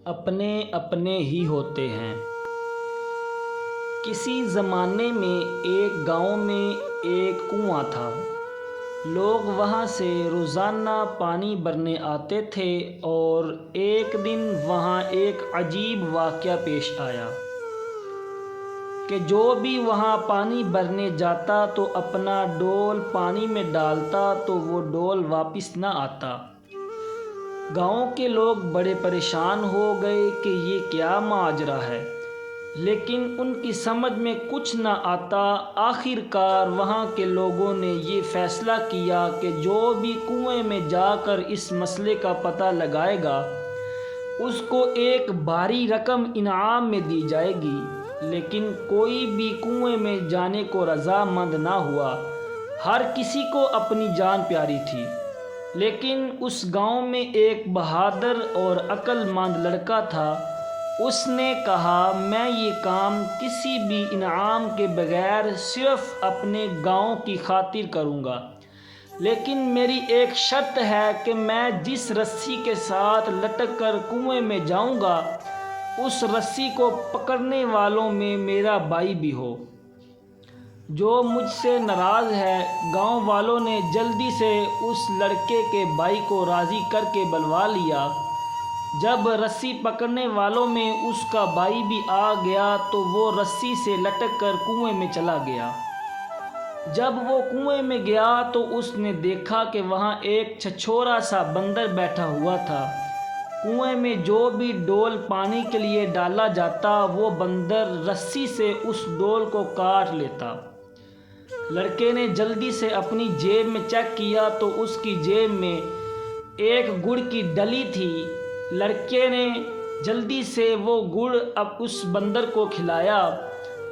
اپنے اپنے ہی ہوتے ہیں۔ کسی زمانے میں ایک گاؤں میں ایک کنواں تھا۔ لوگ وہاں سے روزانہ پانی بھرنے آتے تھے اور ایک دن وہاں ایک عجیب واقعہ پیش آیا کہ جو بھی وہاں پانی بھرنے جاتا تو اپنا ڈول پانی میں ڈالتا تو وہ ڈول واپس نہ آتا۔ گاؤں کے لوگ بڑے پریشان ہو گئے کہ یہ کیا ماجرا ہے، لیکن ان کی سمجھ میں کچھ نہ آتا۔ آخر کار وہاں کے لوگوں نے یہ فیصلہ کیا کہ جو بھی کنویں میں جا کر اس مسئلے کا پتہ لگائے گا اس کو ایک بھاری رقم انعام میں دی جائے گی، لیکن کوئی بھی کنویں میں جانے کو رضامند نہ ہوا۔ ہر کسی کو اپنی جان پیاری تھی، لیکن اس گاؤں میں ایک بہادر اور عقل مند لڑکا تھا۔ اس نے کہا، میں یہ کام کسی بھی انعام کے بغیر صرف اپنے گاؤں کی خاطر کروں گا، لیکن میری ایک شرط ہے کہ میں جس رسی کے ساتھ لٹک کر کنویں میں جاؤں گا اس رسی کو پکڑنے والوں میں میرا بھائی بھی ہو جو مجھ سے ناراض ہے۔ گاؤں والوں نے جلدی سے اس لڑکے کے بھائی کو راضی کر کے بلوا لیا۔ جب رسی پکڑنے والوں میں اس کا بھائی بھی آ گیا تو وہ رسی سے لٹک کر کنویں میں چلا گیا۔ جب وہ کنویں میں گیا تو اس نے دیکھا کہ وہاں ایک چھچھورا سا بندر بیٹھا ہوا تھا۔ کنویں میں جو بھی ڈول پانی کے لیے ڈالا جاتا وہ بندر رسی سے اس ڈول کو کاٹ لیتا۔ لڑکے نے جلدی سے اپنی جیب میں چیک کیا تو اس کی جیب میں ایک گڑ کی ڈلی تھی۔ لڑکے نے جلدی سے وہ گڑ اس بندر کو کھلایا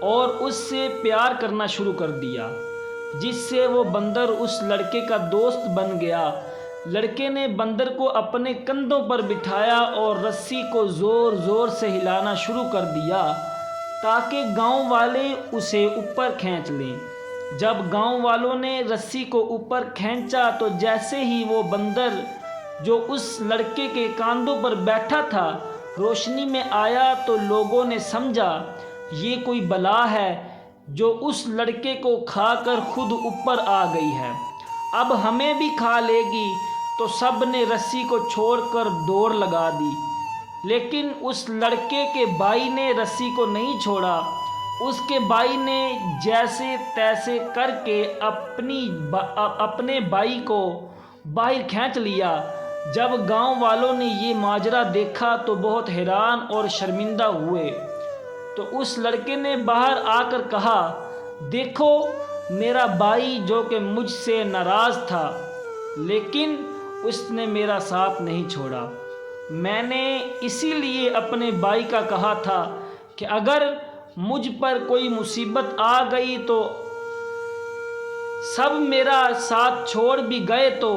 اور اس سے پیار کرنا شروع کر دیا، جس سے وہ بندر اس لڑکے کا دوست بن گیا۔ لڑکے نے بندر کو اپنے کندھوں پر بٹھایا اور رسی کو زور زور سے ہلانا شروع کر دیا تاکہ گاؤں والے اسے اوپر کھینچ لیں۔ جب گاؤں والوں نے رسی کو اوپر کھینچا تو جیسے ہی وہ بندر جو اس لڑکے کے کاندھوں پر بیٹھا تھا روشنی میں آیا تو لوگوں نے سمجھا یہ کوئی بلا ہے جو اس لڑکے کو کھا کر خود اوپر آ گئی ہے، اب ہمیں بھی کھا لے گی۔ تو سب نے رسی کو چھوڑ کر دوڑ لگا دی، لیکن اس لڑکے کے بھائی نے رسی کو نہیں چھوڑا۔ اس کے بھائی نے جیسے تیسے کر کے اپنے بھائی کو باہر کھینچ لیا۔ جب گاؤں والوں نے یہ ماجرا دیکھا تو بہت حیران اور شرمندہ ہوئے۔ تو اس لڑکے نے باہر آ کر کہا، دیکھو میرا بھائی جو کہ مجھ سے ناراض تھا، لیکن اس نے میرا ساتھ نہیں چھوڑا۔ میں نے اسی لیے اپنے بھائی کا کہا تھا کہ اگر مجھ پر کوئی مصیبت آ گئی تو سب میرا ساتھ چھوڑ بھی گئے تو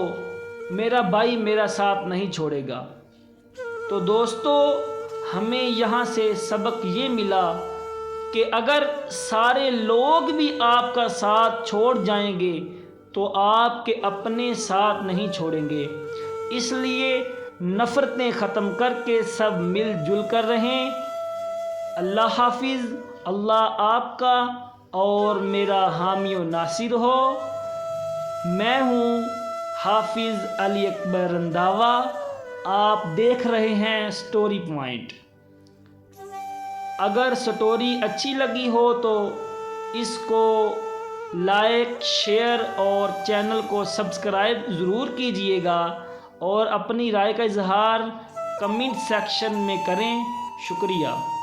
میرا بھائی میرا ساتھ نہیں چھوڑے گا۔ تو دوستو، ہمیں یہاں سے سبق یہ ملا کہ اگر سارے لوگ بھی آپ کا ساتھ چھوڑ جائیں گے تو آپ کے اپنے ساتھ نہیں چھوڑیں گے۔ اس لیے نفرتیں ختم کر کے سب مل جل کر رہیں۔ اللہ حافظ۔ اللہ آپ کا اور میرا حامی و ناصر ہو۔ میں ہوں حافظ علی اکبر رنداوا۔ آپ دیکھ رہے ہیں سٹوری پوائنٹ۔ اگر سٹوری اچھی لگی ہو تو اس کو لائک، شیئر اور چینل کو سبسکرائب ضرور کیجیے گا اور اپنی رائے کا اظہار کمنٹ سیکشن میں کریں۔ شکریہ۔